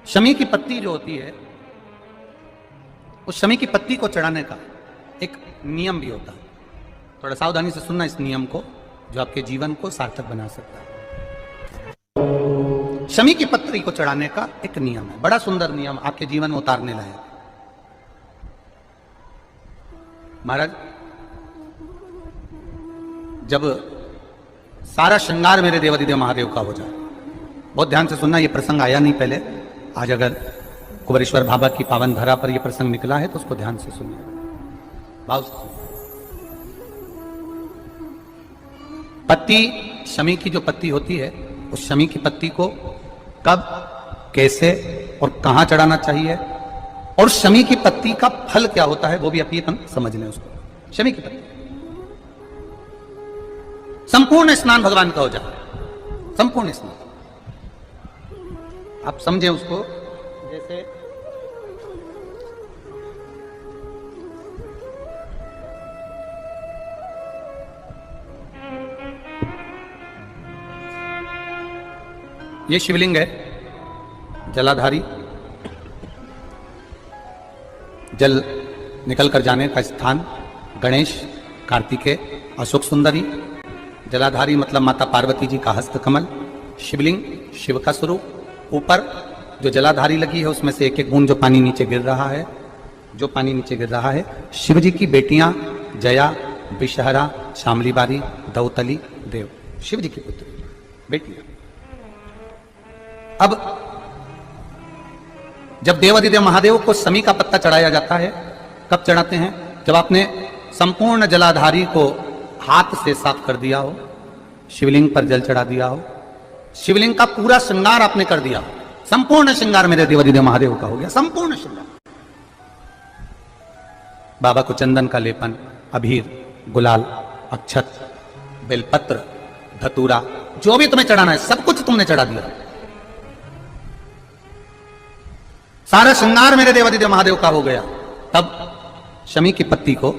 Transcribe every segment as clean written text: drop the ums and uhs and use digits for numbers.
शमी की पत्ती जो होती है, उस शमी की पत्ती को चढ़ाने का एक नियम भी होता है। थोड़ा सावधानी से सुनना इस नियम को, जो आपके जीवन को सार्थक बना सकता है। शमी की पत्ती को चढ़ाने का एक नियम है, बड़ा सुंदर नियम, आपके जीवन में उतारने लायक। महाराज, जब सारा श्रृंगार मेरे देवाधिदेव महादेव का हो जाए, बहुत ध्यान से सुनना, यह प्रसंग आया नहीं पहले, आज अगर कुबेरेश्वर बाबा की पावन धरा पर यह प्रसंग निकला है तो उसको ध्यान से सुनिए, भाव से सुनिए। पत्ती, शमी की जो पत्ती होती है, उस शमी की पत्ती को कब, कैसे और कहां चढ़ाना चाहिए, और शमी की पत्ती का फल क्या होता है वो भी अपन समझ लें उसको। शमी की पत्ती, संपूर्ण स्नान भगवान का हो जाए, संपूर्ण स्नान, आप समझें उसको। जैसे ये शिवलिंग है, जलाधारी, जल निकल कर जाने का स्थान, गणेश, कार्तिकेय, अशोक सुंदरी, जलाधारी मतलब माता पार्वती जी का हस्त कमल, शिवलिंग, शिव का स्वरूप, ऊपर जो जलाधारी लगी है उसमें से एक एक बूंद जो पानी नीचे गिर रहा है, जो पानी नीचे गिर रहा है, शिव जी की बेटियां जया, विषहरा, शामली बारी, दौतली, देव, शिव जी की पुत्री बेटियां। अब जब देवाधिदेव महादेव को शमी का पत्ता चढ़ाया जाता है, कब चढ़ाते हैं? जब आपने संपूर्ण जलाधारी को हाथ से साफ कर दिया हो, शिवलिंग पर जल चढ़ा दिया हो, शिवलिंग का पूरा श्रृंगार आपने कर दिया, संपूर्ण श्रृंगार मेरे देवाधिदेव महादेव का हो गया, संपूर्ण श्रृंगार। बाबा को चंदन का लेपन, अबीर, गुलाल, अक्षत, बेलपत्र, धतूरा, जो भी तुम्हें चढ़ाना है सब कुछ तुमने चढ़ा दिया, सारा श्रृंगार मेरे देवाधिदेव महादेव का हो गया। तब शमी की पत्ती को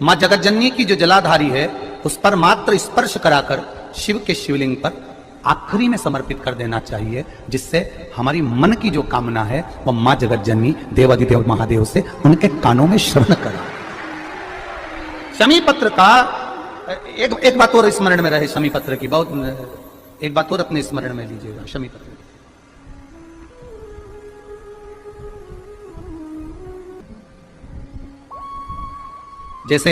मां जगतजननी की जो जलाधारी है उस पर मात्र स्पर्श कराकर शिव के शिवलिंग पर आखिरी में समर्पित कर देना चाहिए, जिससे हमारी मन की जो कामना है वो मां जगतजननी देवाधिदेव महादेव से उनके कानों में श्रवण करा। शमी पत्र का एक बात और स्मरण में रहे, शमी पत्र की बहुत एक बात और अपने स्मरण में लीजिएगा। शमी पत्र जैसे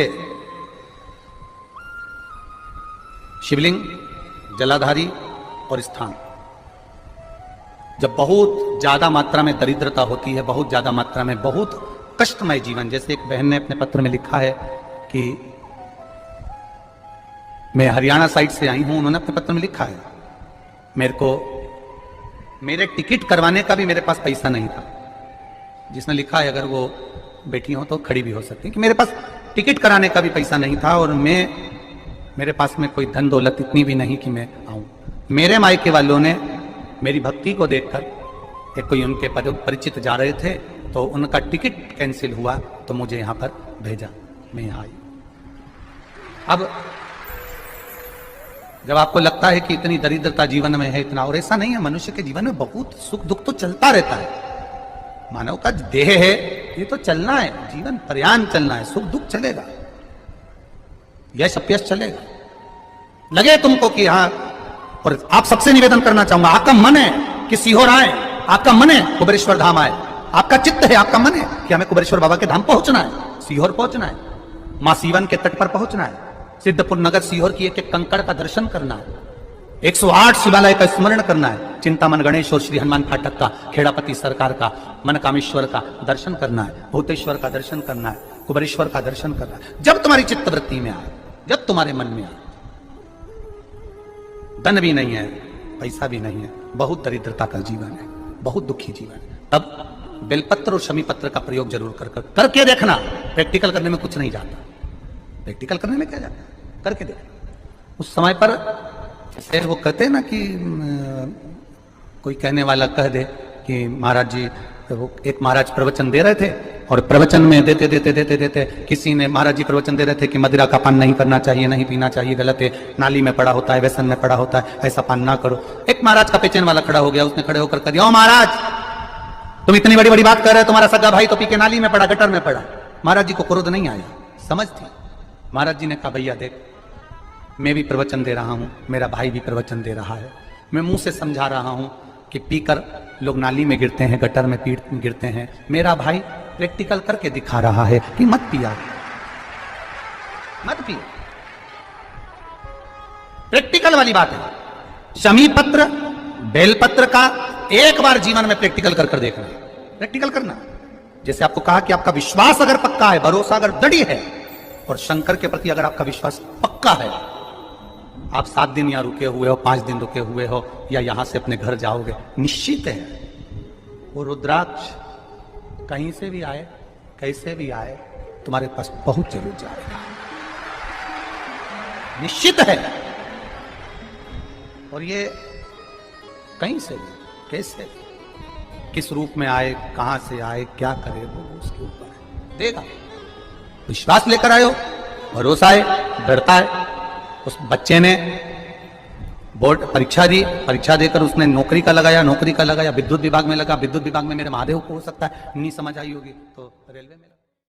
शिवलिंग, जलाधारी और स्थान, जब बहुत ज्यादा मात्रा में दरिद्रता होती है, बहुत ज्यादा मात्रा में बहुत कष्टमय जीवन, जैसे एक बहन ने अपने पत्र में लिखा है कि मैं हरियाणा साइड से आई हूं, उन्होंने अपने पत्र में लिखा है मेरे को मेरे टिकट करवाने का भी मेरे पास पैसा नहीं था। जिसने लिखा है, अगर वो बेटी हो तो खड़ी भी हो सकती है, कि मेरे पास टिकट कराने का भी पैसा नहीं था और मेरे पास में कोई धन दौलत इतनी भी नहीं कि मैं आऊं। मेरे मायके वालों ने मेरी भक्ति को देखकर, एक कोई उनके परिचित जा रहे थे तो उनका टिकट कैंसिल हुआ तो मुझे यहां पर भेजा, मैं यहां आई। अब जब आपको लगता है कि इतनी दरिद्रता जीवन में है, इतना, और ऐसा नहीं है, मनुष्य के जीवन में बहुत सुख दुख तो चलता रहता है, मानव का देह है, ये तो चलना है, जीवन पर्यान चलना है, सुख दुख चलेगा, यश अपयश चलेगा। लगे तुमको कि हाँ, और आप सबसे निवेदन करना चाहूंगा, आपका मन है कि सीहोर आए, आपका मन है कुबेरेश्वर धाम आए, आपका चित्त है, आपका मन है कि हमें कुबेरेश्वर बाबा के धाम पहुंचना है, सीहोर पहुंचना है, मां सीवन के तट पर पहुंचना है, सिद्धपुर नगर सीहोर की एक एक कंकड़ का दर्शन करना है, 108 शिवालय का स्मरण करना है, चिंतामन गणेश और श्री हनुमान फाटक का, खेड़ापति सरकार का, मनकामेश्वर का दर्शन करना है, भूतेश्वर का दर्शन करना है, कुबेरेश्वर का दर्शन करना है। जब तुम्हारी चित्तवृत्ति में आए, जब तुम्हारे मन में आए, धन भी नहीं है, पैसा भी नहीं है, बहुत दरिद्रता का जीवन है, बहुत दुखी जीवन है, तब बेलपत्र और शमी पत्र का प्रयोग जरूर करके देखना। प्रैक्टिकल करने में कुछ नहीं जाता, प्रैक्टिकल करने में क्या जाता, करके देखना। उस समय पर जैसे वो कहते हैं ना कि कोई कहने वाला कह दे कि महाराज जी, वो एक महाराज प्रवचन दे रहे थे और प्रवचन में देते देते देते देते किसी ने, महाराज जी प्रवचन दे रहे थे कि मदिरा का पान नहीं करना चाहिए, नहीं पीना चाहिए, गलत है, नाली में पड़ा होता है, व्यसन में पड़ा होता है, ऐसा पान ना करो। एक महाराज का पेचन वाला खड़ा हो गया, उसने खड़े होकर कह दिया, ओ महाराज, तुम इतनी बड़ी बड़ी बात कर रहे हो, तुम्हारा सगा भाई तो पी के नाली में पड़ा, गटर में पड़ा। महाराज जी को क्रोध नहीं आया, समझ थी। महाराज जी ने कहा भैया देख, मैं भी प्रवचन दे रहा हूं, मेरा भाई भी प्रवचन दे रहा है, मैं मुंह से समझा रहा हूं कि पीकर लोग नाली में गिरते हैं, गटर में गिरते हैं। मेरा भाई प्रैक्टिकल करके दिखा रहा है कि मत पिया, मत पिया। प्रैक्टिकल वाली बात है। शमी पत्र, बेलपत्र का एक बार जीवन में प्रैक्टिकल कर देखना, प्रैक्टिकल करना। जैसे आपको कहा कि आपका विश्वास अगर पक्का है, भरोसा अगर दृढ़ है, और शंकर के प्रति अगर आपका विश्वास पक्का है, आप 7 दिन यहां रुके हुए हो, 5 दिन रुके हुए हो, या यहां से अपने घर जाओगे, निश्चित है वो रुद्राक्ष कहीं से भी आए, कैसे भी आए, तुम्हारे पास पहुंच जरूर जाएगा, निश्चित है। और ये कहीं से भी, कैसे भी, किस रूप में आए, कहां से आए, क्या करे, वो उसके ऊपर है, देगा। विश्वास लेकर आयो, भरोसा है, डरता है। उस बच्चे ने बोर्ड परीक्षा दी, परीक्षा देकर उसने नौकरी का लगाया, विद्युत विभाग में लगा, विद्युत विभाग में मेरे महादेव को हो सकता है नहीं समझ आई होगी तो रेलवे में